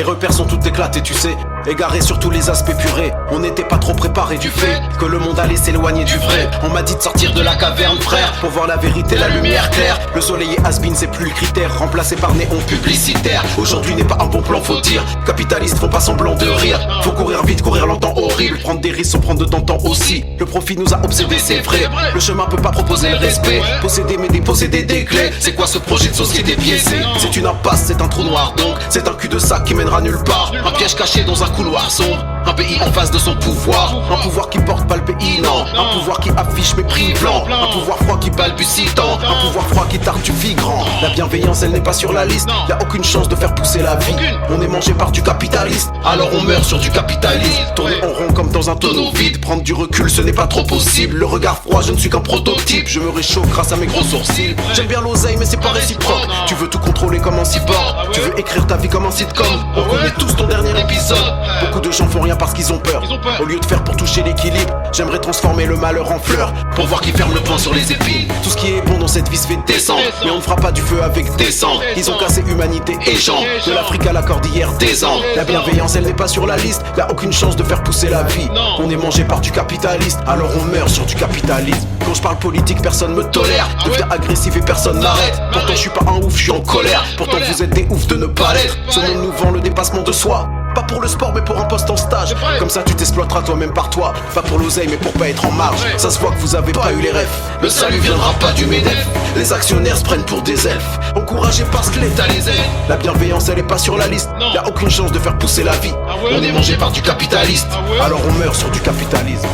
Les repères sont tout éclatés, tu sais, égarés sur tous les aspects purés. On n'était pas trop préparé du fait que le monde allait s'éloigner du vrai. On m'a dit de sortir de la caverne, frère, pour voir la vérité, la lumière claire. Le soleil et has-been, c'est plus le critère, remplacé par néon publicitaire. Aujourd'hui n'est pas un bon plan, faut dire. Capitalistes font pas semblant de rire. Faut courir vite, courir longtemps, horrible. Prendre des risques sans prendre de temps aussi. Le profit nous a obsédés, c'est vrai. Le chemin peut pas proposer le respect. Posséder mais déposséder des clés. C'est quoi ce projet de société biaisé? C'est une impasse, c'est un trou noir donc. C'est un cul-de-sac qui mènera nulle part. Un piège caché dans un couloir sombre. Un pays en face de son pouvoir. Un pouvoir qui porte pas le pays, non. Un pouvoir qui affiche mépris blanc. Un pouvoir froid qui balbutie tant. Un pouvoir froid qui tartufie grand. La bienveillance elle n'est pas sur la liste. Y'a aucune chance de faire pousser la vie. On est mangé par du capitaliste, alors on meurt sur du capitalisme. Tourner en rond comme dans un tonneau vide. Prendre du recul ce n'est pas trop possible. Le regard froid je ne suis qu'un prototype. Je me réchauffe grâce à mes gros sourcils. J'aime bien l'oseille mais c'est pas réciproque. Tu veux tout contrôler comme un cyborg. Tu veux écrire ta vie comme un sitcom. On connaît tous ton dernier épisode. Beaucoup de gens font rien parce qu'ils ont peur. Au lieu de faire pour toucher l'équilibre, j'aimerais transformer le malheur en fleur. Pour voir qui ferme le poing sur les épines. Tout ce qui est bon dans cette vie se fait descendre. Mais on ne fera pas du feu avec des cendres. Ils ont cassé humanité et gens. De l'Afrique à la cordillère des Andes. La bienveillance elle n'est pas sur la liste. Y'a aucune chance de faire pousser la vie. On est mangé par du capitaliste, alors on meurt sur du capitalisme. Quand je parle politique personne me tolère. Deviens agressif et personne m'arrête. Pourtant je suis pas un ouf, je suis en colère. Pourtant vous êtes des oufs de ne pas l'être. Ce monde nous vend le dépassement de soi. Pas pour le sport mais pour un poste en stage. Comme ça tu t'exploiteras toi-même par toi. Pas pour l'oseille mais pour pas être en marge. Ça se voit que vous avez pas eu les rêves. Le salut viendra pas du MEDEF. Les actionnaires se prennent pour des elfes. Encouragés parce que l'État les aide. La bienveillance elle est pas sur la liste. Y'a aucune chance de faire pousser la vie. On est mangé par du capitaliste, alors on meurt sur du capitalisme.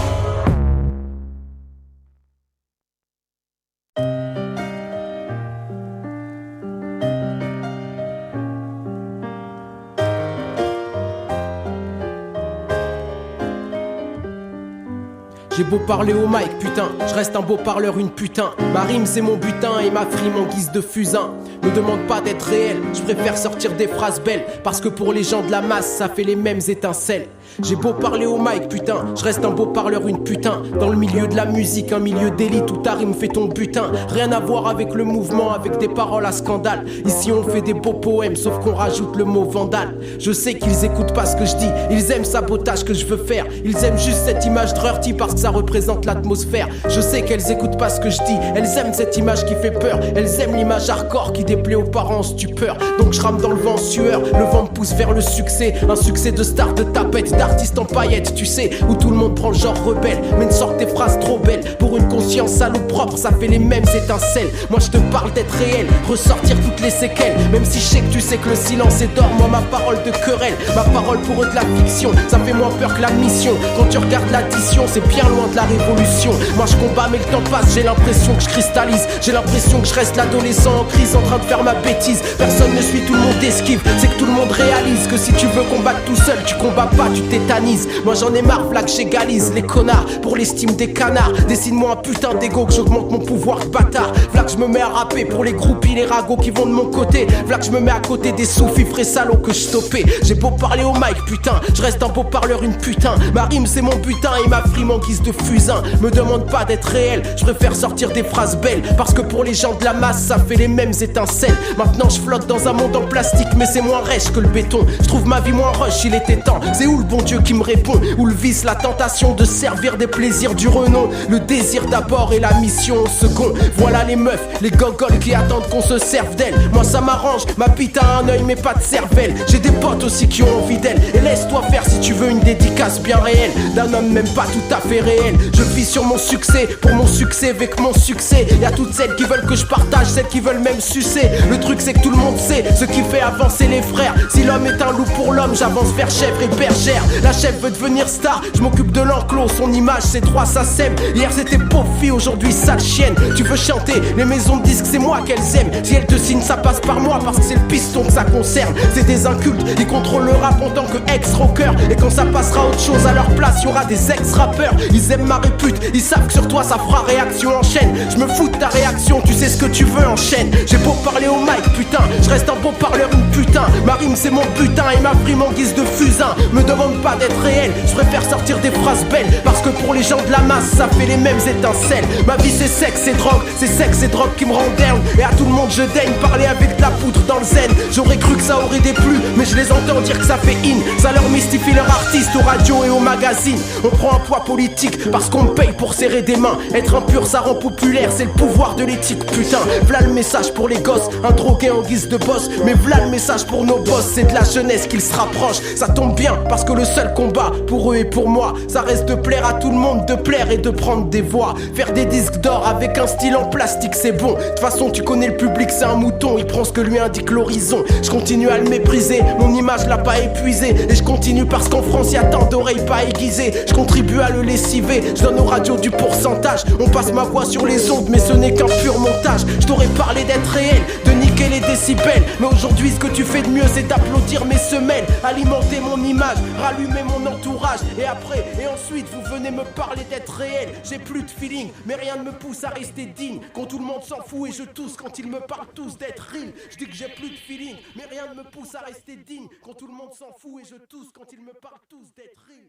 J'ai beau parler au mic, putain, je reste un beau parleur, une putain. Ma rime c'est mon butin et ma frime en guise de fusain. Me demande pas d'être réel, je préfère sortir des phrases belles. Parce que pour les gens de la masse, ça fait les mêmes étincelles. J'ai beau parler au mic, putain, je reste un beau parleur, une putain. Dans le milieu de la musique, un milieu d'élite où ta rime fait ton butin. Rien à voir avec le mouvement, avec des paroles à scandale. Ici on fait des beaux poèmes, sauf qu'on rajoute le mot vandale. Je sais qu'ils écoutent pas ce que je dis, ils aiment sabotage que je veux faire. Ils aiment juste cette image de Rurty parce que ça représente l'atmosphère. Je sais qu'elles écoutent pas ce que je dis, elles aiment cette image qui fait peur. Elles aiment l'image hardcore qui déplaît aux parents en stupeur. Donc je rame dans le vent en sueur, le vent me pousse vers le succès. Un succès de star, de tapette, d'artiste en paillettes, tu sais, où tout le monde prend le genre rebelle, mais ne sort des phrases trop belles. Pour une conscience sale ou propre, ça fait les mêmes étincelles. Moi je te parle d'être réel, ressortir toutes les séquelles. Même si je sais que tu sais que le silence est d'or, moi ma parole de querelle, ma parole pour eux de la fiction, ça fait moins peur que la mission. Quand tu regardes l'addition, c'est bien loin de la révolution. Moi je combats mais le temps passe, j'ai l'impression que je cristallise. J'ai l'impression que je reste l'adolescent en crise en train de faire ma bêtise. Personne ne suit, tout le monde esquive, c'est que tout le monde réalise que si tu veux combattre tout seul, tu combats pas, tu tétanises. Moi j'en ai marre, v'là que j'égalise les connards pour l'estime des canards. Dessine-moi un putain d'ego que j'augmente mon pouvoir de bâtard. V'là que je me mets à rapper pour les groupies, les ragots qui vont de mon côté. V'là que je me mets à côté des sous-fifres et salauds que je stoppais. J'ai beau parler au mic, putain, je reste un beau parleur, une putain. Ma rime c'est mon butin et ma frime en guise de fusain. Me demande pas d'être réel, je préfère sortir des phrases belles. Parce que pour les gens de la masse, ça fait les mêmes étincelles. Maintenant je flotte dans un monde en plastique, mais c'est moins rêche que le béton. Je trouve ma vie moins rush, il était temps. C'est où le bon Dieu qui me répond? Où le vice, la tentation de servir des plaisirs du renom. Le désir d'abord et la mission au second. Voilà les meufs, les gogoles qui attendent qu'on se serve d'elles. Moi ça m'arrange, ma bite a un œil mais pas de cervelle. J'ai des potes aussi qui ont envie d'elle. Et laisse-toi faire si tu veux une dédicace bien réelle d'un homme même pas tout à fait réel. Je vis sur mon succès, pour mon succès, avec mon succès. Y'a toutes celles qui veulent que je partage, celles qui veulent même sucer. Le truc c'est que tout le monde sait ce qui fait avancer les frères. Si l'homme est un loup pour l'homme, j'avance vers chèvre et bergère. La chèvre veut devenir star, je m'occupe de l'enclos. Son image c'est 3 ça sème. Hier c'était pauvre fille, aujourd'hui sale chienne. Tu veux chanter, les maisons de disques c'est moi qu'elles aiment. Si elles te signent ça passe par moi parce que c'est le piston que ça concerne. C'est des incultes, ils contrôlent le rap en tant que ex-rocker. Et quand ça passera autre chose à leur place, y'aura des ex-rappeurs. Ils aiment ma répute, ils savent que sur toi ça fera réaction en chaîne. Je me fous de ta réaction, tu sais ce que tu veux, enchaîne. J'ai beau parler au mic, putain, je reste un beau parleur, une putain. Ma rime c'est mon putain et ma frime en guise de fusain. Me demande pas d'être réel, je préfère sortir des phrases belles. Parce que pour les gens de la masse, ça fait les mêmes étincelles. Ma vie c'est sexe et drogue, c'est sexe et drogue qui me rend down. Et à tout le monde je daigne parler avec de la poudre dans le zen. J'aurais cru que ça aurait déplu, mais je les entends dire que ça fait in. Ça leur mystifie leur artiste aux radios et aux magazines. On prend un poids politique parce qu'on me paye pour serrer des mains. Être impur ça rend populaire, c'est le pouvoir de l'éthique, putain. V'là le message pour les gosses, un drogué en guise de boss. Mais v'là le message pour nos boss, c'est de la jeunesse qu'ils se rapprochent. Ça tombe bien parce que le seul combat pour eux et pour moi, ça reste de plaire à tout le monde, de plaire et de prendre des voix. Faire des disques d'or avec un style en plastique c'est bon. De toute façon tu connais le public, c'est un mouton, il prend ce que lui indique l'horizon. Je continue à le mépriser, mon image l'a pas épuisé. Et je continue parce qu'en France y'a tant d'oreilles pas aiguisées. Je contribue à le lessiver, je donne aux radios du pourcentage. On passe ma voix sur les ondes mais ce n'est qu'un pur montage. Je t'aurais parlé d'être réel, de niquer les décibels. Mais aujourd'hui ce que tu fais de mieux c'est d'applaudir mes semelles. Alimenter mon image, rallumer mon entourage. Et après, et ensuite vous venez me parler d'être réel. J'ai plus de feeling, mais rien ne me pousse à rester digne. Quand tout le monde s'en fout et je tousse quand ils me parlent tous d'être real. Je dis que j'ai plus de feeling, mais rien ne me pousse à rester digne. Quand tout le monde s'en fout et je tousse quand ils me parlent tous d'être real.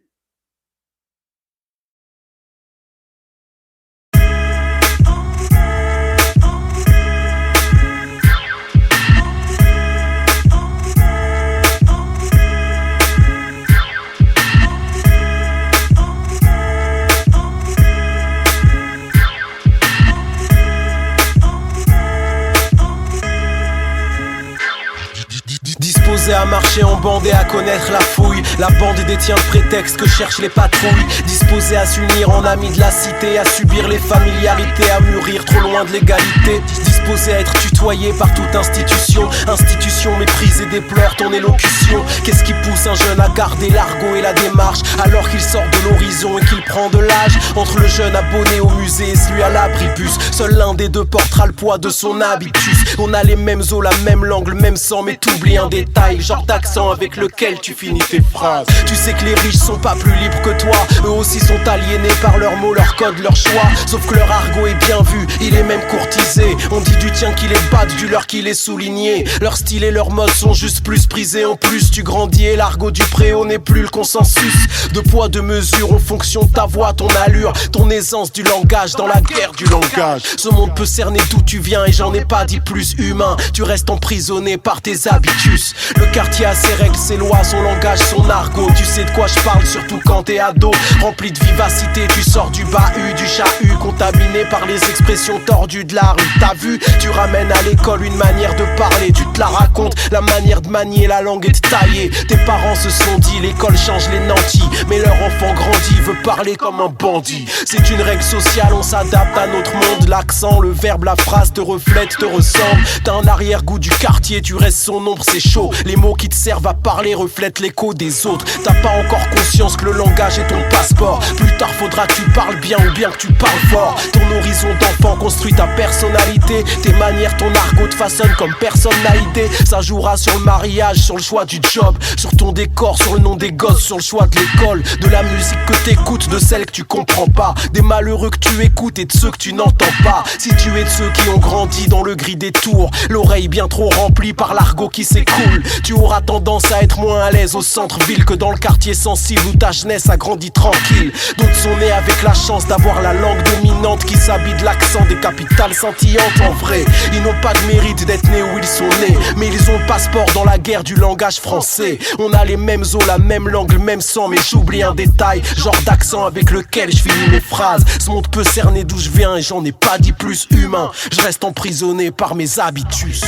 Disposé à marcher en bande et à connaître la fouille. La bande détient le prétexte que cherchent les patrouilles. Disposé à s'unir en amis de la cité, à subir les familiarités, à mûrir trop loin de l'égalité. Disposé à être tutoyé par toute institution. Institution méprise et déplore ton élocution. Qu'est-ce qui pousse un jeune à garder l'argot et la démarche alors qu'il sort de l'horizon et qu'il prend de l'âge? Entre le jeune abonné au musée et celui à l'abribus, seul l'un des deux portera le poids de son habitus. On a les mêmes os, la même langue, le même sang, mais t'oublies un détail, genre d'accent avec lequel tu finis tes phrases. Tu sais que les riches sont pas plus libres que toi, eux aussi sont aliénés par leurs mots, leurs codes, leurs choix. Sauf que leur argot est bien vu, il est même courtisé. On dit du tien qu'il est bas, du leur qu'il est souligné. Leur style et leur mode sont juste plus prisés. En plus tu grandis et l'argot du préau n'est plus le consensus. De poids, de mesure en fonction de ta voix, ton allure, ton aisance du langage dans la guerre du langage. Ce monde peut cerner d'où tu viens et j'en ai pas dit plus humain. Tu restes emprisonné par tes habitus. Le quartier a ses règles, ses lois, son langage, son argot. Tu sais de quoi je parle, surtout quand t'es ado. Rempli de vivacité, tu sors du bahut, du chahut, contaminé par les expressions tordues de la rue. T'as vu, tu ramènes à l'école une manière de parler. Tu te la racontes, la manière de manier la langue et de tailler. Tes parents se sont dit, l'école change les nantis. Mais leur enfant grandit, veut parler comme un bandit. C'est une règle sociale, on s'adapte à notre monde. L'accent, le verbe, la phrase te reflète, te ressemble. T'as un arrière-goût du quartier, tu restes son ombre, c'est chaud. Les mots qui te servent à parler reflètent l'écho des autres. T'as pas encore conscience que le langage est ton passeport. Plus tard faudra que tu parles bien ou bien que tu parles fort. Ton horizon d'enfant construit ta personnalité. Tes manières, ton argot te façonne comme personne n'a idée. Ça jouera sur le mariage, sur le choix du job, sur ton décor, sur le nom des gosses, sur le choix de l'école. De la musique que t'écoutes, de celle que tu comprends pas. Des malheureux que tu écoutes et de ceux que tu n'entends pas. Si tu es de ceux qui ont grandi dans le gris des tours, l'oreille bien trop remplie par l'argot qui s'écoule, tu auras tendance à être moins à l'aise au centre-ville que dans le quartier sensible où ta jeunesse a grandi tranquille. D'autres sont nés avec la chance d'avoir la langue dominante qui s'habille de l'accent des capitales scintillantes. En vrai, ils n'ont pas de mérite d'être nés où ils sont nés, mais ils ont le passeport dans la guerre du langage français. On a les mêmes os, la même langue, le même sang, mais j'oublie un détail, genre d'accent avec lequel je finis mes phrases. Ce monde peut cerner d'où je viens et j'en ai pas dit plus humain. Je reste emprisonné par mes habitus.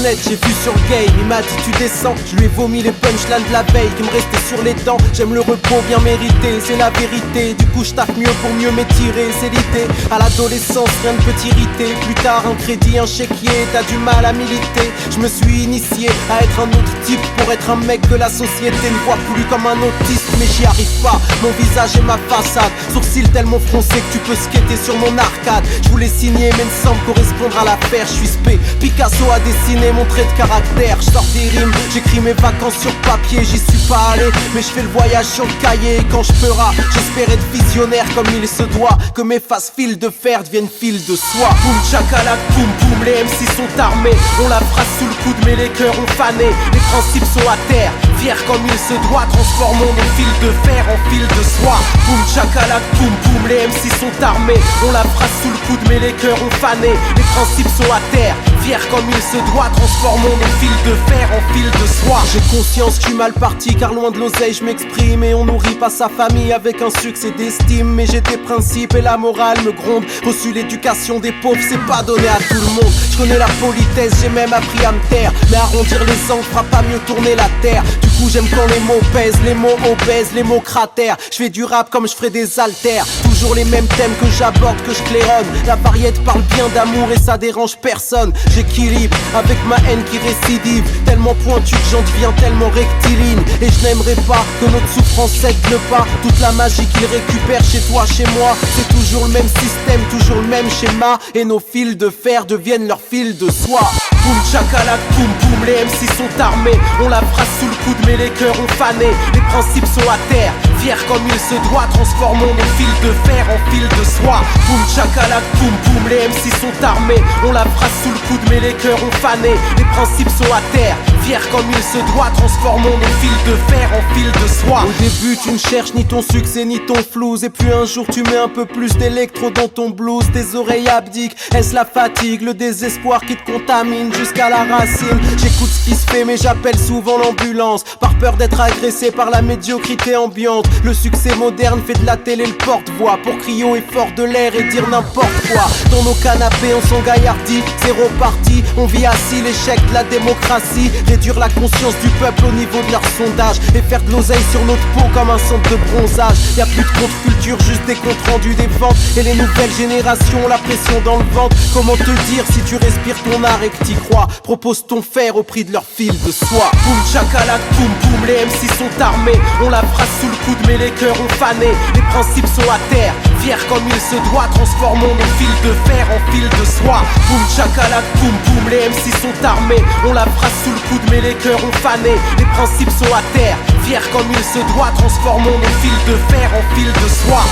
net, j'ai vu sur le game. Il m'a dit tu descends, je lui ai vomi les punchlines de la veille qui me restaient sur les dents. J'aime le repos bien mérité, c'est la vérité. Du coup je tape mieux pour mieux m'étirer, c'est l'idée. À l'adolescence rien ne peut t'irriter. Plus tard un crédit, un chéquier, t'as du mal à militer. Je me suis initié à être un autre type pour être un mec que la société ne voit plus comme un autiste. Mais j'y arrive pas, mon visage et ma façade, sourcils tellement froncés que tu peux skater sur mon arcade. Je voulais signer mais ne semble correspondre à l'affaire. Je suis spé, Picasso a dessiné mon trait de caractère. Je sors des rimes, j'écris mes vacances sur papier. J'y suis pas allé, mais je fais le voyage sur le cahier. Et quand je peuras, j'espère être visionnaire comme il se doit. Que mes faces fil de fer deviennent fil de soie. Boum chakalak, boum boum, les MC sont armés. On la phrase sous le coude mais les cœurs ont fané. Les principes sont à terre, fiers comme il se doit. Transformons nos fils de fer en fil de soie. Boum chakalak, boum boum, les MC sont armés. On la phrase sous le coude mais les cœurs ont fané. Les principes sont à terre, fiers comme il se doit. Transformons nos fils de fer en fil de soie. J'ai conscience que je suis mal parti car loin de l'oseille je m'exprime. Et on nourrit pas sa famille avec un succès d'estime. Mais j'ai des principes et la morale me gronde. Reçu l'éducation des pauvres, c'est pas donné à tout le monde. Je connais la politesse, j'ai même appris à me taire. Mais arrondir les angles fera pas mieux tourner la terre. Du coup j'aime quand les mots pèsent, les mots obèses, les mots cratères. Je fais du rap comme je ferais des haltères. Toujours les mêmes thèmes que j'aborde, que je claironne. La variété parle bien d'amour et ça dérange personne. J'équilibre avec ma haine qui récidive. Tellement pointue que j'en deviens tellement rectiligne. Et je n'aimerais pas que notre souffrance cède le pas. Toute la magie qu'ils récupèrent chez toi, chez moi. C'est toujours le même système, toujours le même schéma. Et nos fils de fer deviennent leurs fils de soie. Boum chakalak, boum boum, les MC sont armés. On la phrase sous le coude mais les cœurs ont fané. Les principes sont à terre, fiers comme il se doit. Transformons nos fils de fer en fil de soie. Boum chakalak, boum boum, les MC sont armés. On la phrase sous le coude mais les cœurs ont fané. Les principes sont à terre, fiers comme il se doit. Transformons nos fils de fer en fil de soie. Au début tu ne cherches ni ton succès ni ton flouze. Et puis un jour tu mets un peu plus d'électro dans ton blues. Tes oreilles abdiquent, est-ce la fatigue, le désespoir qui te contamine jusqu'à la racine? J'écoute ce qui se fait mais j'appelle souvent l'ambulance. Par peur d'être agressé par la médiocrité ambiante. Le succès moderne fait de la télé le porte-voix. Pour crier haut et fort de l'air et dire n'importe quoi. Dans nos canapés on s'engaillardit, zéro parti. On vit assis l'échec de la démocratie. Réduire la conscience du peuple au niveau de leur sondage. Et faire de l'oseille sur notre peau comme un centre de bronzage. Y'a plus de contre-culture, juste des comptes rendus des ventes. Et les nouvelles générations, la pression dans le ventre. Comment te dire si tu respires ton art et que t'y crois? Propose ton fer au prix de leur fil de soie. Boum chakalak, boum boum, les MC sont armés. On la phrase sous le coude mais les cœurs ont fané. Les principes sont à terre, fiers comme il se doit. Transformons nos fils de fer en fil de soie. Boum chakalak, boum boum, les MC sont armés. On la phrase sous le coude mais les cœurs ont fané. Les principes sont à terre, fiers comme il se doit. Transformons nos fils de fer en fil de soie.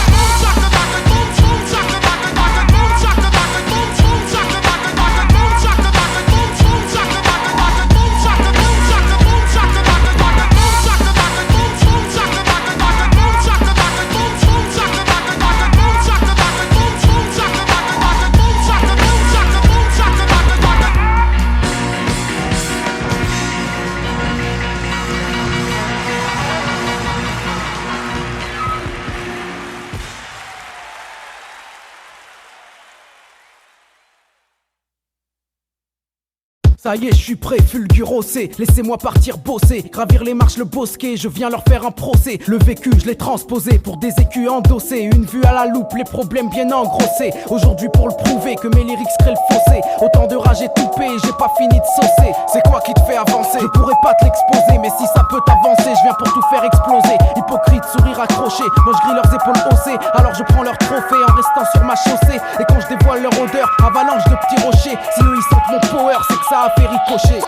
Ça y est, je suis prêt, fulgurosé. Laissez-moi partir bosser, gravir les marches, le bosquet. Je viens leur faire un procès. Le vécu, je l'ai transposé pour des écus endossés. Une vue à la loupe, les problèmes bien engrossés. Aujourd'hui pour le prouver que mes lyrics créent le fossé. Autant de rage étouffée, j'ai pas fini de saucer. C'est quoi qui te fait avancer? Je pourrais pas te l'exposer, mais si ça peut t'avancer, je viens pour tout faire exploser. Hypocrite, sourire accroché, moi je grille leurs épaules haussées. Alors je prends leur trophée en restant sur ma chaussée. Et quand je dévoile leur odeur, avalanche de petits rochers. Sinon ils sentent mon power, c'est que ça a fait ricocher.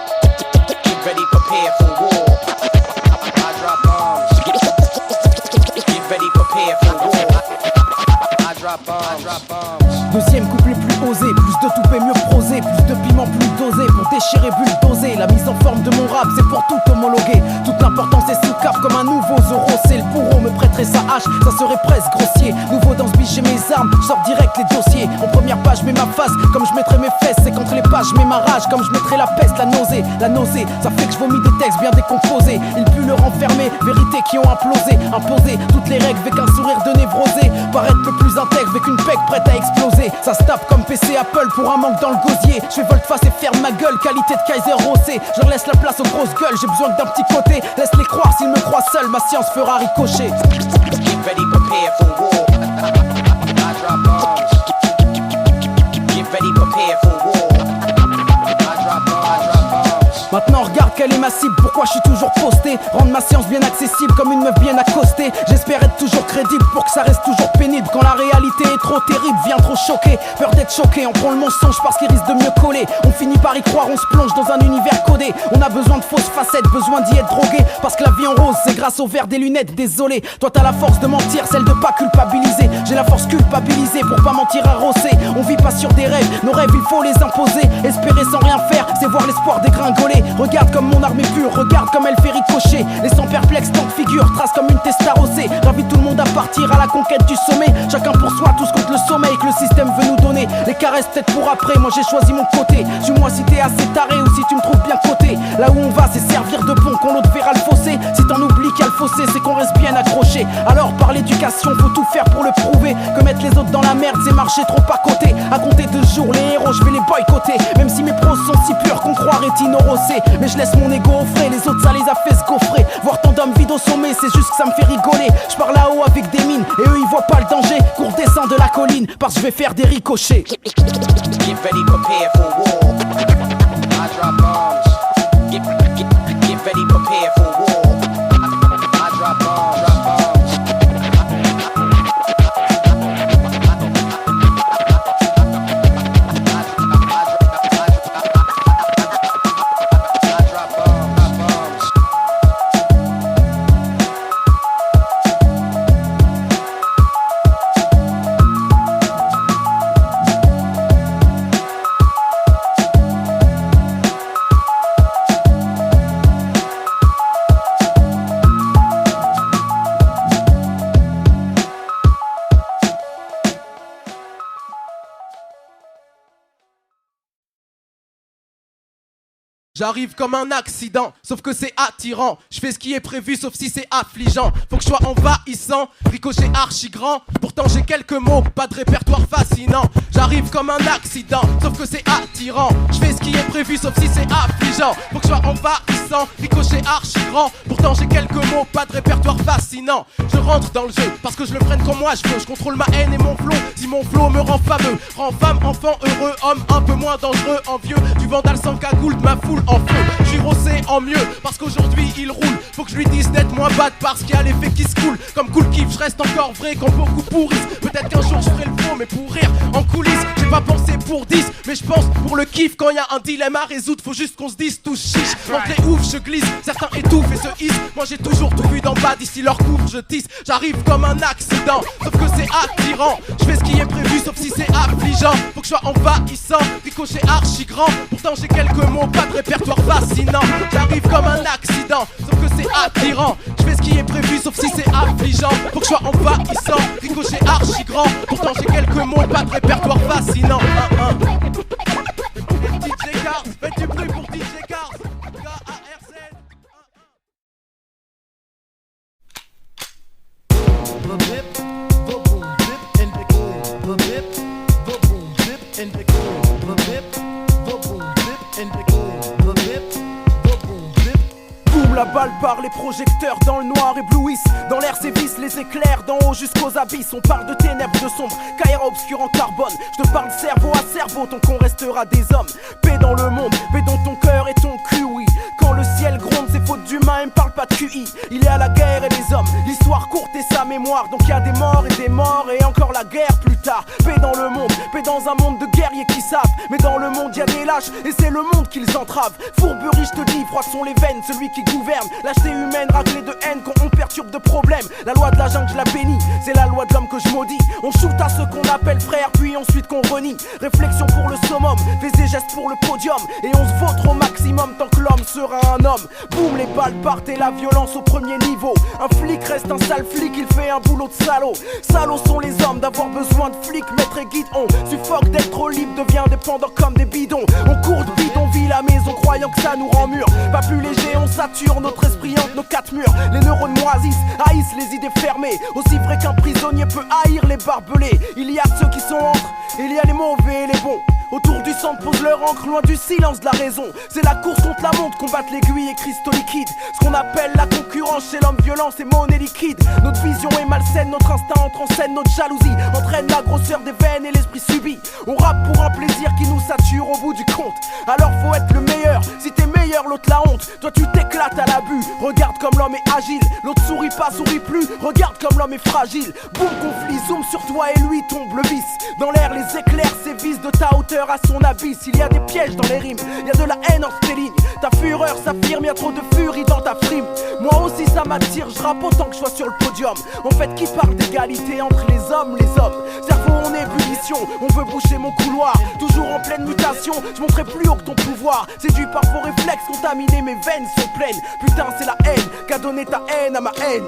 Get ready, prepare for war. I drop bombs. Get ready, prepare for war. I drop bombs. Deuxième couplet plus osé, plus de toupet mieux prosé, plus de piment plus dosé pour déchirer bulldozer. La mise en forme de mon rap c'est pour tout homologuer. Toute l'importance est sous cap comme un nouveau Zoro. C'est le bourreau me prêterait sa hache, ça serait presque grossier. Nouveau dans ce biche j'ai mes armes, je sors direct les dossiers. En première page je mets ma face comme je mettrais mes fesses. C'est qu'entre les pages je mets ma rage comme je mettrais la peste. La nausée, ça fait que je vomis des textes bien décomposés. Ils puent le renfermer, vérité qui ont implosé. Imposé toutes les règles avec un sourire de névrosé. Paraître le plus intègre avec une pec prête à exploser. Ça se tape comme PC Apple pour un manque dans le gosier. Je fais volte-face et ferme ma gueule, qualité de Kaiser Rossé. Je leur laisse la place aux grosses gueules, j'ai besoin d'un petit côté. Laisse-les croire s'ils me croient seul, ma science fera ricocher. Get ready, prepare for war. I drop bombs. Get ready, prepare for war. I drop bombs. Maintenant regarde quelle est ma cible, pourquoi je suis toujours posté. Rendre ma science bien accessible comme une meuf bien accostée. J'espère être toujours crédible pour que ça reste toujours pénible. Quand la réalité est trop terrible, vient trop choquer. Peur d'être choqué, on prend le mensonge parce qu'il risque de mieux coller. On finit par y croire, on se plonge dans un univers codé. On a besoin de fausses facettes, besoin d'y être drogué. Parce que la vie en rose, c'est grâce au verre des lunettes, désolé. Toi t'as la force de mentir, celle de pas culpabiliser. J'ai la force culpabilisée pour pas mentir à rosser. On vit pas sur des rêves, nos rêves il faut les imposer. Espérer sans rien faire, c'est voir l'espoir dégringoler. Regarde comme mon arme est pure, regarde comme elle fait ricocher. Laissant perplexe tant de figures, trace comme une testarocée. J'invite tout le monde à partir à la conquête du sommet. Chacun pour soi, tous contre le sommeil que le système veut nous donner. Les caresses peut-être pour après, moi j'ai choisi mon côté. Suis-moi si t'es assez taré ou si tu me trouves bien coté. Là où on va c'est servir de pont, qu'on l'autre verra le fossé. Si t'en oublies qu'il y a le fossé, c'est qu'on reste bien accroché. Alors par l'éducation, faut tout faire pour le prouver. Que mettre les autres dans la merde, c'est marcher trop à côté. À compter 2 jours, les héros, je vais les boycotter. Même si mes pros sont si purs qu'on croirait inorossé. Mais je laisse mon ego au frais, les autres ça les a fait se gaufrer. Voir tant d'hommes vides au sommet, c'est juste que ça me fait rigoler. Je pars là-haut avec des mines, et eux ils voient pas le danger. Qu'on redescend de la colline, parce que je vais faire des ricochets. Get ready, prepare for war. I drop bombs. Get ready, prepare for war. I drop bombs. J'arrive comme un accident, sauf que c'est attirant. Je fais ce qui est prévu, sauf si c'est affligeant. Faut que je sois envahissant, ricochet archi grand. Pourtant j'ai quelques mots, pas de répertoire fascinant. J'arrive comme un accident, sauf que c'est attirant. Je fais ce qui est prévu, sauf si c'est affligeant. Faut que je sois envahissant, ricochet archi grand. Pourtant j'ai quelques mots, pas de répertoire fascinant. Je rentre dans le jeu, parce que je le prenne comme moi je veux. Je contrôle ma haine et mon flow, si mon flow me rend fameux. Rend femme, enfant, heureux, homme, un peu moins dangereux, envieux. Du vandal sans cagoule, de ma foule en feu. J'suis rossé en mieux parce qu'aujourd'hui il roule. Faut que je lui dise d'être moins bad parce qu'il y a l'effet qui se coule. Comme cool kiff, je reste encore vrai quand beaucoup pourrissent. Peut-être qu'un jour je ferai le faux mais pour rire en coulisses. J'ai pas pensé pour 10 mais je pense pour le kiff. Quand y a un dilemme à résoudre faut juste qu'on se dise tout chiche. Entrée ouf je glisse, certains étouffent et se hissent. Moi j'ai toujours tout vu d'en bas, d'ici leur couvre je tisse. J'arrive comme un accident, sauf que c'est attirant. Je fais ce qui est prévu sauf si c'est affligeant. Faut que je sois envahissant, ricochet archi grand. Pourtant j'ai quelques mots, pas de répertoire fascinant. J'arrive comme un accident, sauf que c'est attirant. Je fais ce qui est prévu, sauf si c'est affligeant. Faut que je sois envahissant, ricochet archi grand. Pourtant j'ai quelques mots, pas de répertoire fascinant. DJ Cars, faites du bruit pour DJ Cars. K-A-R-Z. Boum, la balle par les projecteurs dans le noir éblouissent. Dans l'air sévissent les éclairs d'en haut jusqu'aux abysses. On parle de ténèbres, de sombres, caïra obscur en carbone. Je te parle cerveau à cerveau, ton con restera des hommes. Paix dans le monde, paix dans ton cœur et ton cul, oui. Quand le ciel gronde, c'est faute d'humain, il me parle pas de QI. Il est à la guerre et les hommes, l'histoire courte et sa mémoire. Donc y a des morts et encore la guerre plus tard. Paix dans le monde, paix dans un monde de guerriers qui savent. Mais dans le monde y a des lâches et c'est le monde qu'ils entravent. Fourberie, je te dis, froid sont les veines, celui qui gouverne gouverne. Lâcheté humaine, raclée de haine quand on perturbe de problèmes. La loi de la jungle, je la bénis, c'est la loi de l'homme que je maudis. On shoot à ceux qu'on appelle frères, puis ensuite qu'on renie. Réflexion pour le summum, fais des gestes pour le podium. Et on se vautre au maximum tant que l'homme sera un homme. Boum, les balles partent et la violence au premier niveau. Un flic reste un sale flic, il fait un boulot de salaud. Salauds sont les hommes d'avoir besoin de flics, maître et guide. On suffoque d'être trop libre, devient dépendant comme des bidons. On court de bidonville à maison croyant que ça nous rend mûrs. Pas plus léger, on sature notre esprit entre nos quatre murs. Les neurones moisissent, haïssent les idées fermées. Aussi vrai qu'un prisonnier peut haïr les barbelés. Il y a ceux qui sont entre, il y a les mauvais et les bons. Autour du centre pose leur encre, loin du silence de la raison. C'est la course contre la montre, combattre l'aiguille et cristaux liquides. Ce qu'on appelle la concurrence chez l'homme violent, c'est monnaie liquide. Notre vision est malsaine, notre instinct entre en scène, notre jalousie entraîne la grosseur des veines et l'esprit subit. On rappe pour un plaisir qui nous sature au bout du compte. Alors faut être le meilleur, si t'es meilleur l'autre la honte. Toi tu t'éclates à l'abus, regarde comme l'homme est agile. L'autre sourit pas, sourit plus, regarde comme l'homme est fragile. Boum, conflit, zoom sur toi et lui tombe le vice. Dans l'air les éclairs sévissent de ta hauteur à son abysse. Il y a des pièges dans les rimes, il y a de la haine entre tes lignes. Ta fureur s'affirme, y a trop de furie dans ta frime. Moi aussi ça m'attire, je rappe autant que je sois sur le podium. En fait qui parle d'égalité entre les hommes, cerveau en ébullition, on veut boucher mon couloir. Toujours en pleine mutation, je monterai plus haut que ton pouvoir. Séduit par vos réflexes contaminés, mes veines sont pleines. Putain c'est la haine qu'a donné ta haine à ma haine.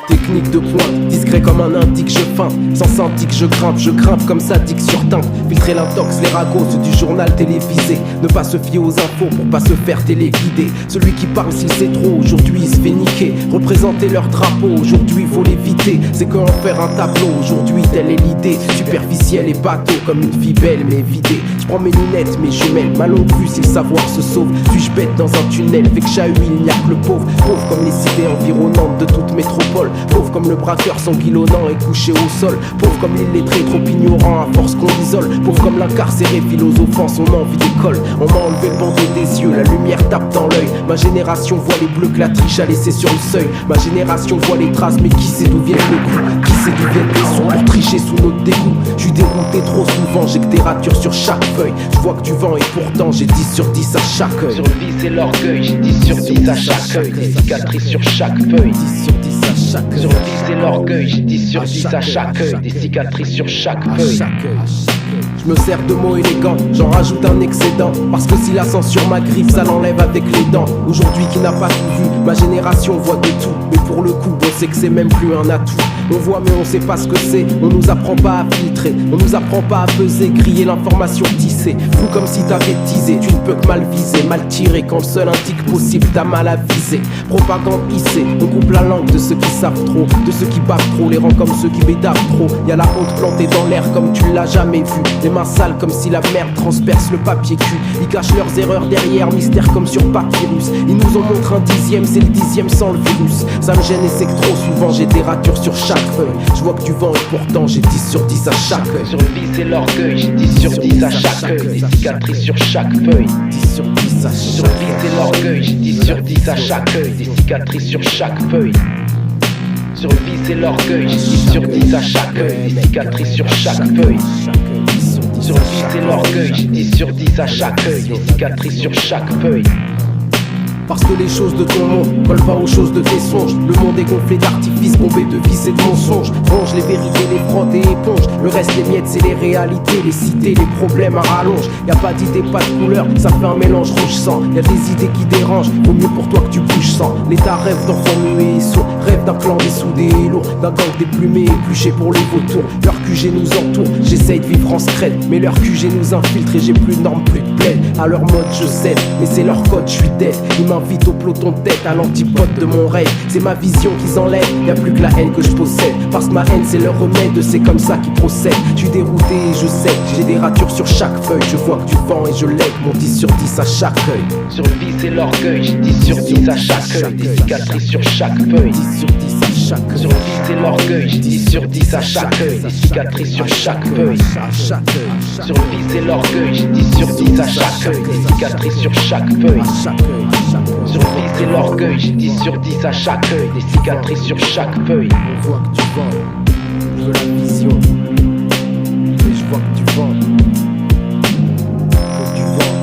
Technique de pointe, discret comme un indique, je feinte. Sans syndic, je grimpe comme ça dick sur teinte. Filtrer l'intox, les ragots, ceux du journal télévisé. Ne pas se fier aux infos pour pas se faire téléguider. Celui qui parle s'il sait trop, aujourd'hui il se fait niquer. Représenter leur drapeau, aujourd'hui faut l'éviter. C'est qu'en faire un tableau, aujourd'hui telle est l'idée. Superficielle et bateau, comme une fille belle mais vidée. Je prends mes lunettes, mes jumelles, mal au cul si le savoir se sauve. Suis-je bête dans un tunnel, fait que chahut il n'y a que le pauvre. Pauvre comme les cités environnantes de toute métropole. Pauvre comme le braqueur sanguillonnant et couché au sol. Pauvre comme l'illettré trop ignorant à force qu'on l'isole. Pauvre comme l'incarcéré philosophant son envie d'école. On m'a enlevé le bandeau des yeux, la lumière tape dans l'œil. Ma génération voit les bleus que la triche a laissé sur le seuil. Ma génération voit les traces, mais qui sait d'où viennent les coups? Qui sait d'où viennent les sons pour tricher sous notre dégoût? Je suis dérouté trop souvent, j'ai que des ratures sur chaque feuille. Je vois que du vent et pourtant j'ai 10 sur 10 à chaque œil. Sur le vice et l'orgueil, j'ai 10 sur 10 à chaque œil. Des cicatrices sur chaque feuille. 10 sur 10 à chaque œil. Sur le vice et l'orgueil, j'ai 10 sur 10 à chaque œil. Des cicatrices sur chaque feuille. Je me sers de mots élégants, j'en rajoute un excédent. Parce que si la censure m'agrippe, ça l'enlève avec les dents. Aujourd'hui qui n'a pas tout vu, ma génération voit de tout. Mais pour le coup, on sait que c'est même plus un atout. On voit mais on sait pas ce que c'est, on nous apprend pas à filtrer. On nous apprend pas à peser, griller l'information tissée. Fou comme si t'avais teasé, tu ne peux que mal viser. Mal tirer quand le seul indique possible, t'as mal à viser. Propagande hissée, on coupe la langue de ceux qui savent trop. De ceux qui bavent trop, les rangs comme ceux qui bédavent trop. Y'a la honte plantée dans l'air comme tu l'as jamais vu. Les mains sales comme si la merde transperce le papier cul. Ils cachent leurs erreurs derrière, mystère comme sur papyrus. Ils nous en montrent un dixième, c'est le 10e sans le virus. Ça me gêne et c'est que trop souvent j'ai des ratures sur chaque feuille. Je vois que du vent et pourtant j'ai 10 sur 10 à chaque œil. Sur le vice et l'orgueil, j'ai 10 sur 10 à chaque œil. Des cicatrices sur chaque feuille. 10 sur 10 à Sur chaque le vice et l'orgueil, j'ai 10 sur 10 à chaque œil. Des cicatrices sur chaque feuille. Sur le vice et l'orgueil, j'ai 10 sur 10 à chaque œil. Des cicatrices sur chaque feuille. Sur le vice et l'orgueil, j'ai 10 sur 10 à chaque œil. Des cicatrices sur chaque feuille. Parce que les choses de ton monde collent pas aux choses de tes songes. Le monde est gonflé d'artifices, bombé de vices et de mensonges. Range les vérités, les frottes et éponges. Le reste, les miettes, c'est les réalités, les cités, les problèmes à rallonge. Y'a pas d'idée, pas de couleur, ça fait un mélange rouge-sang. Y'a des idées qui dérangent, vaut mieux pour toi que tu bouges sans. L'État rêve d'enfants muets et sourds, rêve d'un clan dessoudé et lourd, d'un gang déplumé, épluché pour les vautours. Leur QG nous entoure, j'essaye de vivre en secret, mais leur QG nous infiltre et j'ai plus de normes, plus de plaide. À leur mode je cède, mais c'est leur code, je suis dead. Ils m'invitent au peloton de tête, à l'antipode de mon rêve. C'est ma vision qu'ils enlèvent, y'a plus que la haine que je possède. Parce que ma haine c'est leur remède, c'est comme ça qu'ils procèdent. Je suis dérouté et je sais, j'ai des ratures sur chaque feuille. Je vois que du vent et je lègue mon 10 sur 10 à chaque œil. Sur le vice et l'orgueil, j'ai 10 sur 10 à chaque œil. Des cicatrices sur chaque feuille. 10 sur 10 à chaque œil. Sur le vice et l'orgueil, j'ai 10 sur 10 à chaque œil. Des cicatrices sur chaque feuille. Sur le vice et l'orgueil, j'ai 10 sur 10 à chaque œil. Des cicatrices sur chaque feuille. Sur le vice et l'orgueil, j'ai 10 sur 10 à chaque œil. Des cicatrices sur chaque feuille. On voit que tu vends, je veux la vision. Et je vois que tu vends. Que tu vends.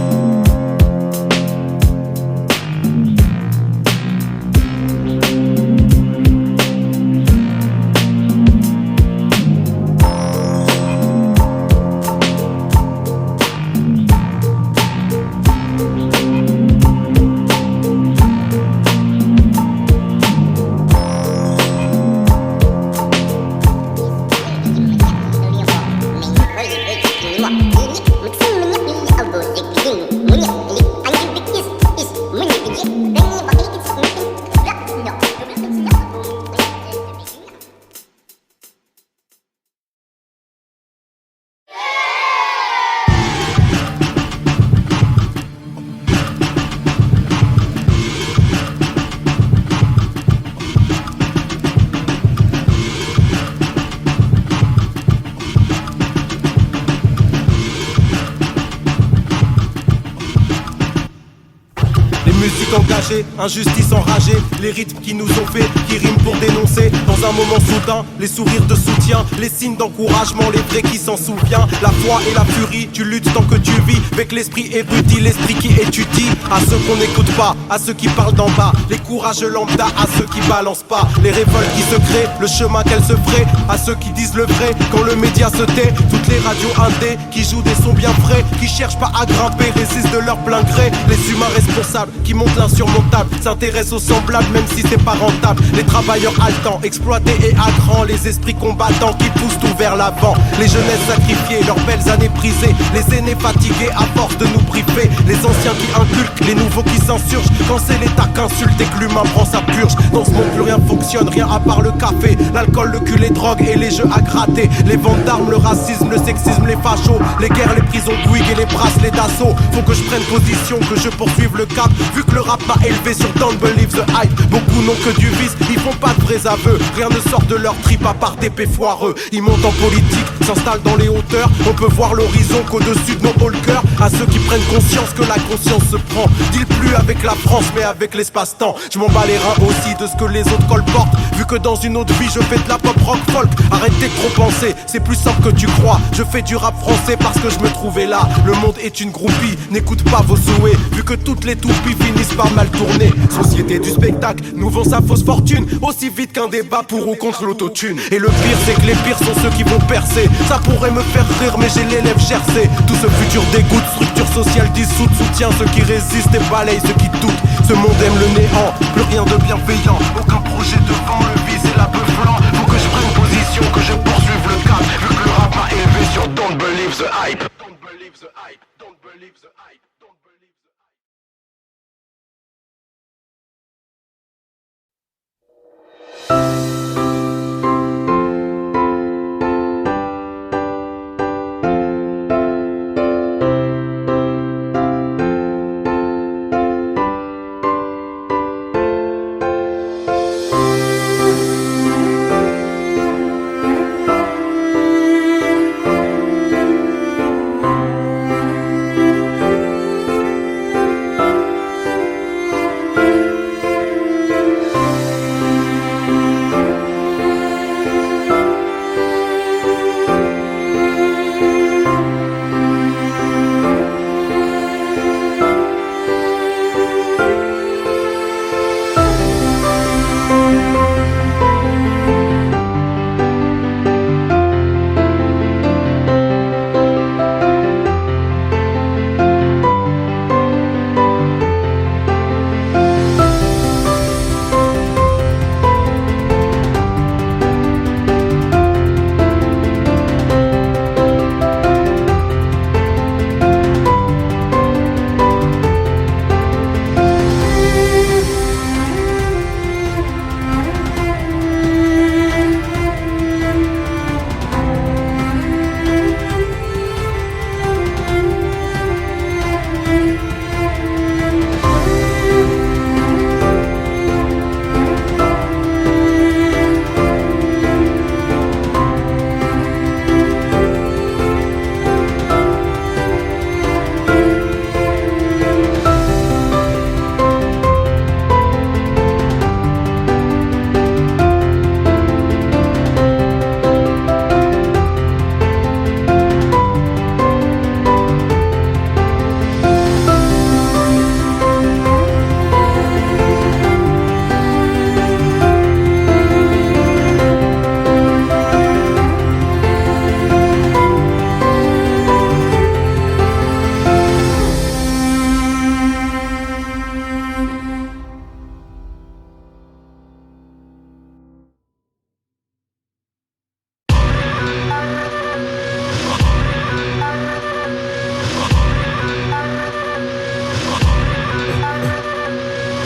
Engagé, injustice enragée, les rythmes qui nous ont fait, qui riment pour dénoncer. Dans un moment soudain, les sourires de soutien, les signes d'encouragement, les vrais qui s'en souviennent. La foi et la furie, tu luttes tant que tu vis, avec l'esprit érudit, l'esprit qui étudie. À ceux qu'on n'écoute pas, à ceux qui parlent d'en bas, les courageux lambda, à ceux qui balancent pas, les révoltes qui se créent, le chemin qu'elles se feraient, à ceux qui disent le vrai quand le média se tait. Toutes les radios indés qui jouent des sons bien frais, qui cherchent pas à grimper, résistent de leur plein gré. Les humains responsables qui montent l'insurmontable, s'intéressent aux semblables même si c'est pas rentable. Les travailleurs haletants, exploités et à grands, les esprits combattants qui poussent tout vers l'avant. Les jeunesses sacrifiées, leurs belles années brisées, les aînés fatigués à force de nous priver, les anciens qui inculquent, les nouveaux qui s'insurgent. Quand c'est l'État qu'insulte et que l'humain prend sa purge. Dans ce monde plus rien fonctionne, rien à part le café, l'alcool, le cul, les drogues et les jeux à gratter. Les ventes d'armes, le racisme, le sexisme, les fachos, les guerres, les prisons de Bouygues et les bracelets d'assaut. Faut que je prenne position, que je poursuive le cap, vu que le rap m'a élevé sur Don't Believe the Hype. Beaucoup n'ont que du vice, ils font pas de vrais aveux. Rien ne sort de leur trip à part des pets foireux. Ils montent en politique, s'installent dans les hauteurs. On peut voir l'horizon qu'au-dessus de nos hauts le cœur. À ceux qui prennent conscience que la conscience se prend, deal plus avec la France mais avec l'espace-temps. Je m'en bats les reins aussi de ce que les autres colportent, vu que dans une autre vie je fais de la pop rock folk. Arrêtez de trop penser, c'est plus simple que tu crois. Je fais du rap français parce que je me trouvais là. Le monde est une groupie, n'écoute pas vos souhaits, vu que toutes les toupies finissent par mal tourner. Société du spectacle, nous vend sa fausse fortune, aussi vite qu'un débat pour ou contre l'autotune. Et le pire c'est que les pires sont ceux qui vont percer. Ça pourrait me faire rire mais j'ai les lèvres gercées. Tout ce futur dégoûte, structure sociale dissoute, soutient ceux qui résistent et balaye ceux qui doutent. Ce monde aime le néant, plus rien de bienveillant. Aucun projet devant, le vice et la blanc. Faut que je prenne position, que je poursuive le cap, vu que le rap m'a élevé sur Don't Believe the Hype. Don't believe the hype, don't believe the hype, don't believe the hype.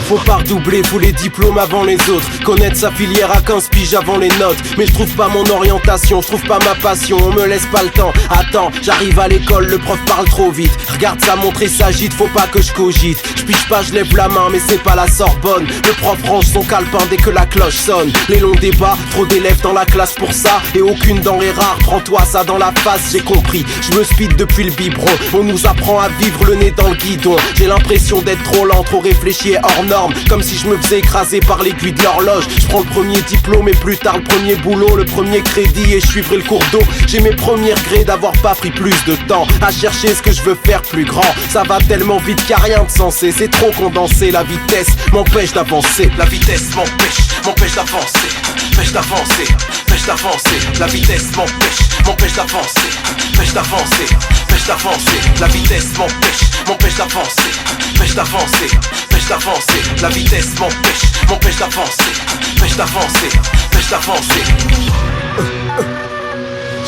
Faut pas redoubler, faut les diplômes avant les autres. Connaître sa filière à 15 piges avant les notes. Mais je trouve pas mon orientation, je trouve pas ma passion. On me laisse pas le temps, attends, j'arrive à l'école, le prof parle trop vite. Regarde sa montre et s'agite, faut pas que je cogite. Je pige pas, je lève la main, mais c'est pas la Sorbonne. Le prof range son calepin dès que la cloche sonne. Les longs débats, trop d'élèves dans la classe pour ça. Et aucune denrée rare, prends-toi ça dans la face, j'ai compris. Je me speed depuis le biberon, on nous apprend à vivre le nez dans le guidon. J'ai l'impression d'être trop lent, trop réfléchi et hors norme. Comme si je me faisais écraser par l'aiguille de l'horloge. Je prends le premier diplôme et plus tard le premier boulot, le premier crédit et je suivrai le cours d'eau. J'ai mes premiers regrets d'avoir pas pris plus de temps à chercher ce que je veux faire plus grand. Ça va tellement vite qu'il n'y a rien de sensé, c'est trop condensé. La vitesse m'empêche d'avancer. La vitesse m'empêche d'avancer. Pêche d'avancer, pêche d'avancer. La vitesse m'empêche d'avancer. Pêche d'avancer, pêche d'avancer. La vitesse m'empêche d'avancer. Pêche d'avancer, pêche d'avancer. La vitesse m'empêche d'avancer. Pêche d'avancer, pêche d'avancer.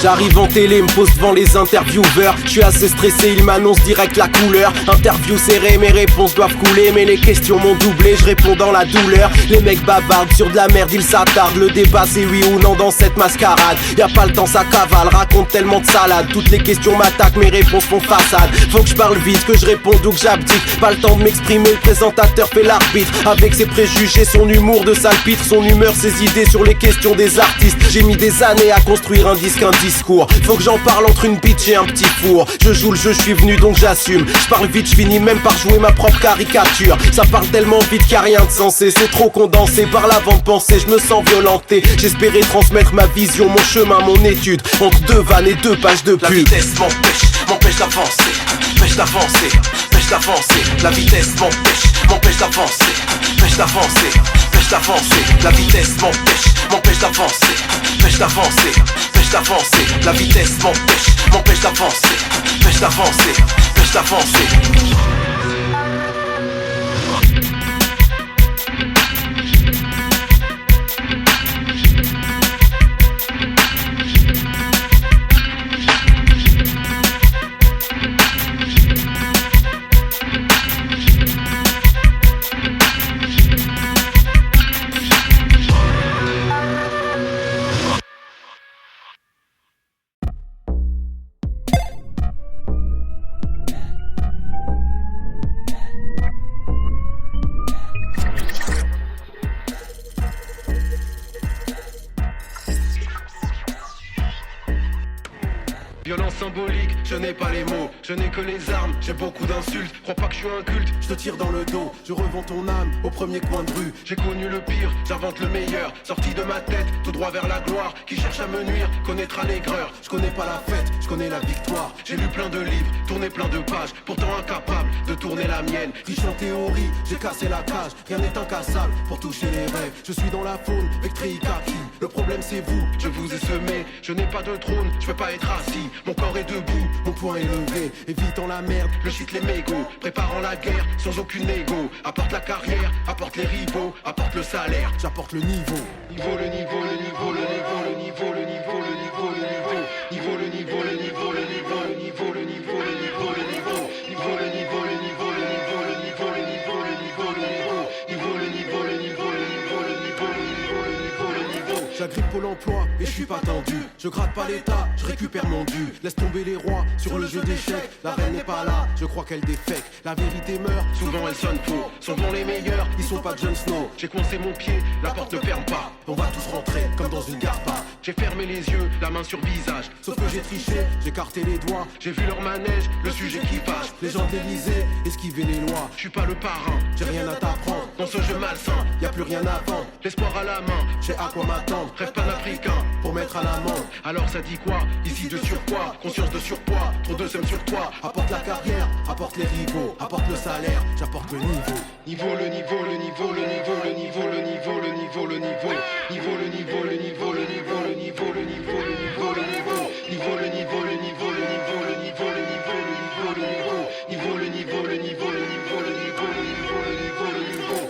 J'arrive en télé, me pose devant les intervieweurs. Je suis assez stressé, ils m'annoncent direct la couleur. Interview serré, mes réponses doivent couler. Mais les questions m'ont doublé, je réponds dans la douleur. Les mecs bavardent sur de la merde, ils s'attardent. Le débat c'est oui ou non dans cette mascarade. Y'a pas le temps, ça cavale, raconte tellement de salade. Toutes les questions m'attaquent, mes réponses font façade. Faut que je parle vite, que je réponde ou que j'abdique. Pas le temps de m'exprimer, le présentateur fait l'arbitre. Avec ses préjugés, son humour de salpitre, son humeur, ses idées sur les questions des artistes. J'ai mis des années à construire un disque, discours. Faut que j'en parle entre une bitch et un petit four. Je joue le jeu, je suis venu donc j'assume. Je parle vite, je finis même par jouer ma propre caricature. Ça parle tellement vite qu'il n'y a rien de sensé. C'est trop condensé par l'avant-pensée, je me sens violenté. J'espérais transmettre ma vision, mon chemin, mon étude entre deux vannes et deux pages de pub. La vitesse m'empêche d'avancer. Pêche d'avancer, pêche d'avancer. La vitesse m'empêche d'avancer. Pêche d'avancer, pêche d'avancer. La vitesse m'empêche d'avancer. Pêche d'avancer, pêche d'avancer. La vitesse m'empêche d'avancer. Pêche d'avancer, pêche d'avancer. Violence symbolique, je n'ai pas les mots, je n'ai que les armes, j'ai beaucoup d'insultes. Crois pas que je suis un culte, je te tire dans le dos, je revends ton âme au premier coin de rue. J'ai connu le pire, j'invente le meilleur, sorti de ma tête, tout droit vers la gloire. Qui cherche à me nuire, connaîtra l'aigreur. Je connais pas la fête, je connais la victoire. J'ai lu plein de livres, tourné plein de pages, pourtant incapable de tourner la mienne. Riche en théorie, j'ai cassé la cage, rien n'est incassable pour toucher les rêves. Je suis dans la faune, Vectri Kaki. Le problème c'est vous, je vous ai semé. Je n'ai pas de trône, je peux pas être assis. Mon corps est debout, mon poing est levé. Évitant la merde, le shit les mégots. Préparant la guerre, sans aucune égo. Apporte la carrière, apporte les rivaux. Apporte le salaire, j'apporte le niveau. Niveau, le niveau, le niveau, le niveau, le niveau, le niveau, le niveau, le niveau. Niveau, le niveau, le niveau, le niveau, le niveau, le niveau, le niveau, le niveau. Niveau, le niveau, le niveau, le niveau, le niveau, le niveau, le niveau, le niveau. Niveau, le niveau, le niveau, le niveau, le niveau, le niveau, le niveau, le niveau. J'agrippe Pôle emploi et je suis pas tendu. Je gratte pas l'état, je récupère mon dû. Laisse tomber les rois sur le jeu d'échecs. La reine n'est pas là, je crois qu'elle défecte. La vérité meurt, souvent elle sonne faux. Sont bons les meilleurs, ils sont pas Jon Snow. J'ai coincé mon pied, la porte ne ferme pas. On va tous rentrer comme dans une garpa. J'ai fermé les yeux, la main sur visage. Sauf que j'ai triché, j'ai écarté les doigts. J'ai vu leur manège, le sujet qui fâche. Les gens de l'Élysée, esquiver les lois. Je suis pas le parrain, j'ai rien à t'apprendre. Dans ce jeu malsain, y a plus rien à vendre. L'espoir à la main, j'ai à quoi m'attendre. Rêve panafricain pour mettre à l'amende. Alors ça dit quoi? Ici de surpoids, conscience de surpoids. Trop de seum sur toi. Apporte la carrière, apporte les rivaux. Apporte le salaire, j'apporte le niveau. Niveau, le niveau, le niveau, le niveau, le niveau, le niveau, le niveau, le niveau. Niveau, le niveau, le niveau, le niveau, le niveau, le niveau, le niveau, le niveau. Niveau, le niveau, le niveau, le niveau, le niveau, le niveau, le niveau, le niveau. Niveau, le niveau, le niveau, le niveau, le niveau, le niveau, le niveau, le niveau.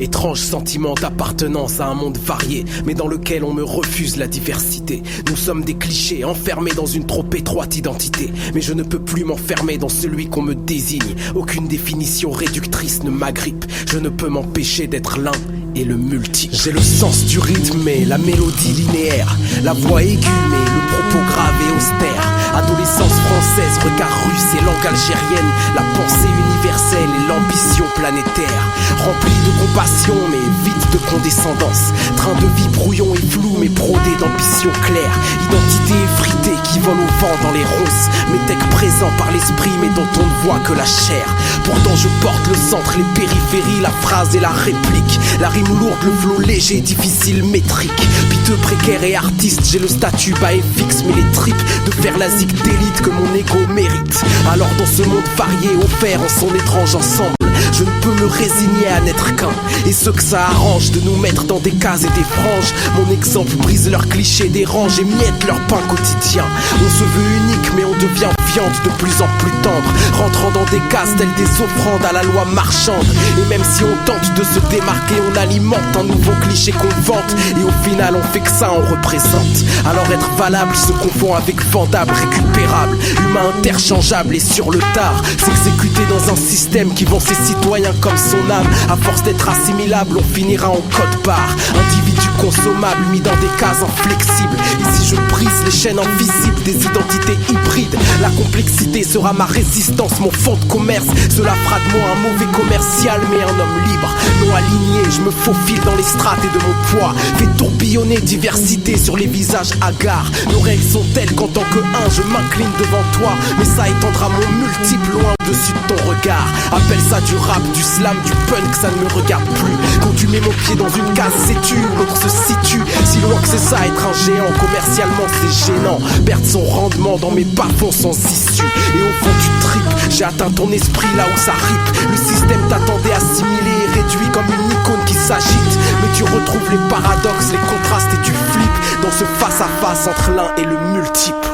Étrange sentiment d'appartenance à un monde varié, mais dans lequel on me refuse la diversité. Nous sommes des clichés, enfermés dans une trop étroite identité. Mais je ne peux plus m'enfermer dans celui qu'on me désigne. Aucune définition réductrice ne m'agrippe. Je ne peux m'empêcher d'être l'un et le multiple. J'ai le sens du rythme et la mélodie linéaire, la voix aiguë mais le propos grave et austère. Adolescence française, regard russe et langue algérienne, la pensée universelle et l'ambition planétaire. Rempli de compassion mais vide de condescendance. Train de vie brouillon et flou mais brodé d'ambition claire. Identité effritée qui vole au vent dans les ronces. Métèque présent par l'esprit mais dont on ne voit que la chair. Pourtant je porte le centre, les périphéries, la phrase et la réplique. La rime lourde, le flow léger, difficile, métrique. Piteux, précaire et artiste, j'ai le statut bas et fixe. Mais les tripes de faire la zig d'élite que mon ego mérite. Alors dans ce monde varié, offert en son étrange ensemble, je ne peux me résigner à n'être qu'un. Et ceux que ça arrange de nous mettre dans des cases et des franges, mon exemple brise leurs clichés, dérange et miette leur pain quotidien. On se veut unique mais on devient viande de plus en plus tendre, rentrant dans des cases telles des offrandes à la loi marchande. Et même si on tente de se démarquer, on alimente un nouveau cliché qu'on vante. Et au final on fait que ça, on représente. Alors être valable se confond avec vendable, récupérable, humain interchangeable et sur le tard. S'exécuter dans un système qui vend ses citoyens comme son âme. À force d'être assimilable, on finira en code barre. Individu consommable, mis dans des cases inflexibles. Ici je brise les chaînes invisibles des identités hybrides. La complexité sera ma résistance, mon fond de commerce. Cela fera de moi un mauvais commercial mais un homme libre. Non aligné, je me faufile dans les strates et de mon poids. Fais tourbillonner diversité sur les visages hagards. Nos règles sont telles qu'en tant que un, je m'incline devant toi. Mais ça étendra mon multiple loin au-dessus de ton regard. Appelle ça du rap, du slam, du punk, ça ne me regarde plus. Quand tu mets mon pied dans une case, sais-tu où l'autre se situe? Si loin que c'est ça, être un géant, commercialement c'est gênant. Perdre son rendement dans mes bas-fonds sans issue. Et au fond tu tripes, j'ai atteint ton esprit là où ça ripe. Le système t'attendait assimilé et réduit comme une icône qui s'agite. Mais tu retrouves les paradoxes, les contrastes et tu flippes dans ce face-à-face entre l'un et le multiple.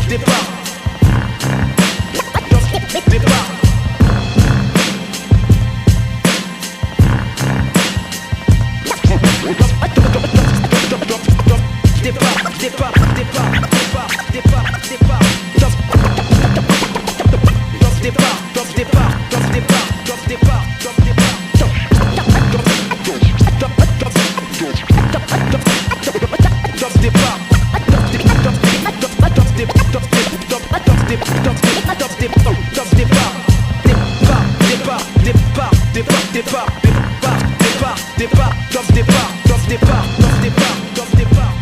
Départ. départ, départ, top départ, top départ, top départ, top départ. Top départ.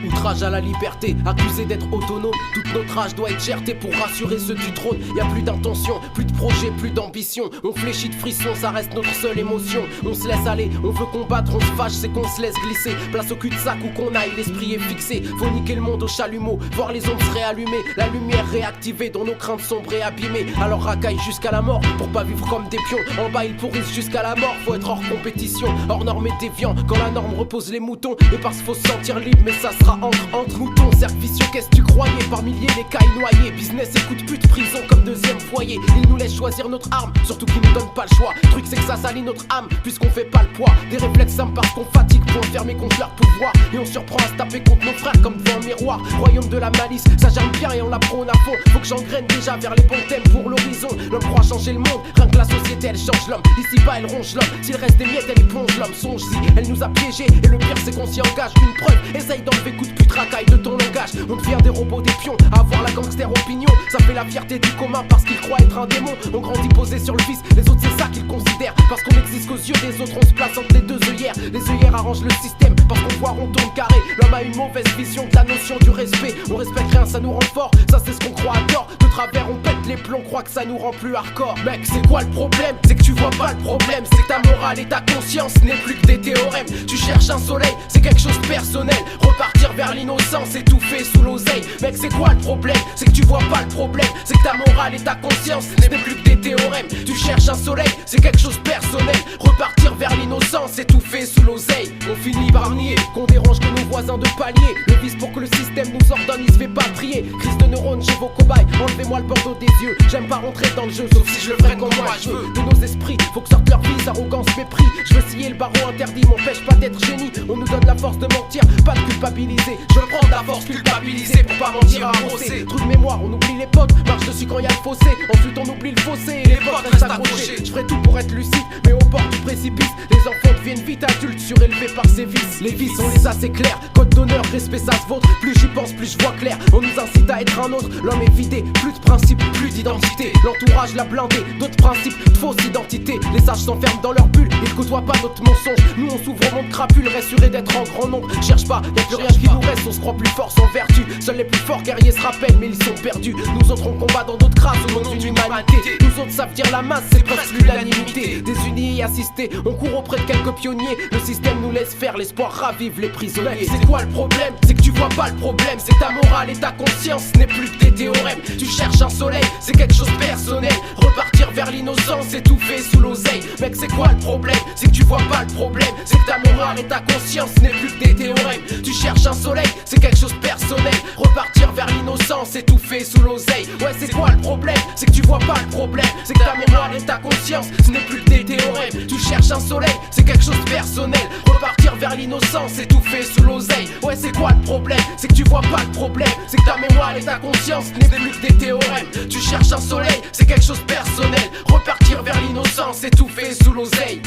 Outrage à la liberté, accusé d'être autonome. Toute notre rage doit être cherté pour rassurer ceux du trône. Y'a plus d'intention, plus de projet, plus d'ambition. On fléchit de frisson, ça reste notre seule émotion. On se laisse aller, on veut combattre, on se fâche, c'est qu'on se laisse glisser. Place au cul-de-sac où qu'on aille, l'esprit est fixé. Faut niquer le monde au chalumeau, voir les ondes se réallumer. La lumière réactivée dans nos craintes sombres et abîmées. Alors racaille jusqu'à la mort, pour pas vivre comme des pions. En bas ils pourrissent jusqu'à la mort, faut être hors compétition. Hors norme et déviant, quand la norme repose les moutons. Et parce qu'il faut se sentir libre, mais ça sera entre moutons, cercle vicieux, qu'est-ce que tu croyais? Par milliers les cailles noyées, business et coup de pute, prison comme deuxième foyer. Ils nous laissent choisir notre arme, surtout qu'ils nous donnent pas le choix. Le truc c'est que ça salit notre âme, puisqu'on fait pas le poids. Des réflexes simples parce qu'on fatigue pour enfermer contre leur pouvoir. Et on surprend à se taper contre nos frères comme devant un miroir. Royaume de la malice, ça germe bien et on la prône à fond. Faut que j'engraine déjà vers les bons thèmes pour l'horizon. L'homme croit changer le monde, rien que la société elle change l'homme. Ici bas elle ronge l'homme, s'il reste des miettes elle éponge l'homme. Songe-y, elle nous a piégés et le pire c'est qu'on s'y engage. Une preuve, essaye d'enlever coup de pute, racaille de ton langage. On devient des robots, des pions, à avoir la gangster opinion. Ça fait la fierté du commun parce qu'ils croient être un démon. On grandit posé sur le vice, les autres c'est ça qu'ils considèrent. Parce qu'on existe qu'aux yeux des autres, on se place entre les deux œillères. Les œillères arrangent le système parce qu'on voit rond tourne carré. L'homme a une mauvaise vision de la notion du respect. On respecte rien, ça nous rend fort, ça c'est ce qu'on croit à tort. De travers on pète les plombs, croit que ça nous rend plus hardcore. Mec c'est quoi le problème? C'est que tu vois pas le problème. C'est que ta morale et ta conscience n'est plus que des théorèmes. Tu cherches un soleil, c'est quelque chose de personnel. Repartir vers l'innocence, étouffé sous l'oseille. Mec c'est quoi le problème? C'est que tu vois pas le problème. C'est que ta morale et ta conscience n'est plus que des théorèmes. Tu cherches un soleil, c'est quelque chose de personnel. Repartir vers l'innocence, étouffé sous l'oseille. On finit par nier qu'on dérange que nos voisins de palier. Le vice pour que le système nous ordonne, il se fait pas prier. Crise de neurones chez vos cobayes, enlevez-moi le bordeaux des yeux. J'aime pas rentrer dans le jeu, sauf si je le ferai comme moi je veux. De nos esprits, faut que sortent leur vice, arrogance, mépris. Je veux scier le barreau interdit, m'empêche pas d'être génie. On nous donne la force de mentir, pas de culpabiliser. Je veux prendre la force culpabiliser pour pas mentir à brosser. Trou de mémoire, on oublie les potes, marche dessus quand y a le fossé. Ensuite on oublie le fossé et les potes restent accrochés. Je ferai tout pour être lucide, mais au bord du précipice. Les enfants deviennent vite adultes, surélevés par ces vices. Les vices on les a, c'est clair, code d'honneur, respect ça se vôtre. Plus j'y pense, plus je vois clair. On nous incite à être un autre, l'homme est vidé. Plus de principes, plus d'identité. L'entourage l'a blindé, d'autres principes, de fausse identité. Les sages s'enferment dans leur bulle, ils côtoient pas notre mensonge. Nous on s'ouvre au monde crapule, rassuré d'être en grand nombre. Cherche pas, y'a plus rien qui nous reste, on se croit plus fort sans vertu. Seuls les plus forts guerriers se rappellent, mais ils sont perdus. Nous autres on combat dans d'autres grâces au nom d'une humanité. Nous autres savent dire la masse, c'est presque l'unanimité. Désunis et assistés, on court auprès de quelques pionniers. Le système nous laisse faire, l'espoir ravive les prisonniers. C'est quoi le problème? C'est que tu vois pas le problème. C'est que ta morale et ta conscience n'est plus que des théorèmes. Tu cherches un soleil, c'est quelque chose de personnel. Repartir vers l'innocence, étouffé sous l'oseille. Mec c'est quoi le problème? C'est que tu vois pas le problème. C'est que ta morale et ta conscience n'est plus que des théorèmes. Tu cherches un soleil, c'est quelque chose de personnel. Repartir vers l'innocence, étouffé sous l'oseille. Ouais c'est quoi le problème? C'est que tu vois pas le problème. C'est que ta morale et ta conscience, ce n'est plus que des théorèmes. Tu cherches un soleil, c'est quelque chose de personnel. Repartir vers l'innocence, étouffé sous l'oseille. Ouais c'est quoi le problème? C'est que tu vois pas le problème. C'est que ta mémoire et ta conscience n'est plus que des théorèmes. Tu cherches un soleil, c'est quelque chose de personnel. Repartir vers l'innocence, étouffé sous l'oseille.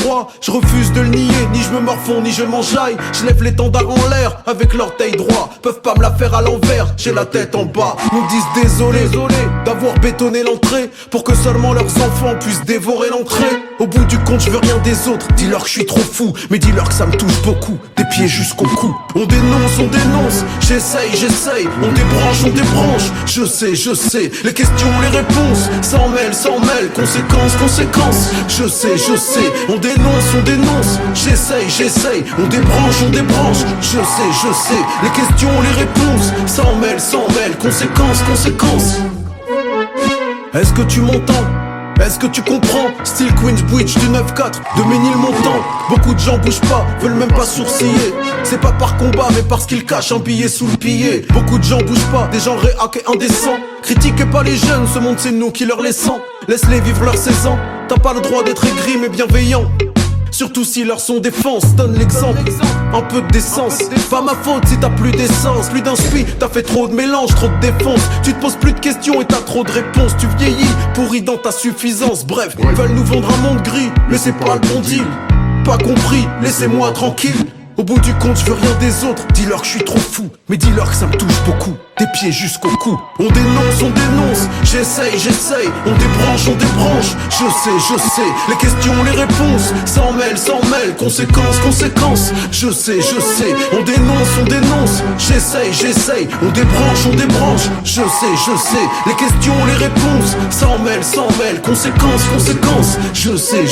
droit, je refuse de le nier. Ni je me morfonds, ni je m'enjaille. Je lève l'étendard en l'air avec l'orteil droit. Peuvent pas me la faire à l'envers, j'ai la tête en bas. Nous disent désolé d'avoir bétonné l'entrée pour que seulement leurs enfants puissent dévorer l'entrée. Au bout du compte, je veux rien des autres. Dis-leur que je suis trop fou, mais dis-leur que ça me touche beaucoup. Des pieds jusqu'au cou. On dénonce. J'essaye. On débranche. Je sais. Les questions, les réponses. S'en mêle. Conséquences. Je sais. On dénonce. J'essaye. On débranche. Je sais. Les questions, les réponses. S'en mêle. Conséquences. Est-ce que tu m'entends? Est-ce que tu comprends? Style Queensbridge du 9-4 de Ménilmontant. Beaucoup de gens bougent pas, veulent même pas sourciller. C'est pas par combat mais parce qu'ils cachent un billet sous le pillet. Beaucoup de gens bougent pas, des gens réacs et indécents. Critiquez pas les jeunes, ce monde c'est nous qui leur laissons. Laisse-les vivre leurs 16 ans. T'as pas le droit d'être aigri mais bienveillant. Surtout si leur son défense donne l'exemple. Un peu de décence, pas ma faute si t'as plus d'essence. Plus d'inspi, t'as fait trop de mélange, trop de défense. Tu te poses plus de questions et t'as trop de réponses. Tu vieillis, pourri dans ta suffisance. Bref, ils veulent nous vendre un monde gris, mais c'est pas le bon deal. Pas compris, laissez-moi tranquille. Au bout du compte, je veux rien des autres. Dis-leur que je suis trop fou, mais dis-leur que ça me touche beaucoup. Des pieds jusqu'au cou. On dénonce. J'essaye. On débranche. Je sais. Les questions, les réponses. S'en mêle. Conséquences. Je sais. On dénonce. J'essaye. On débranche. Je sais. Les questions, les réponses. S'en mêle. Conséquences. Je sais.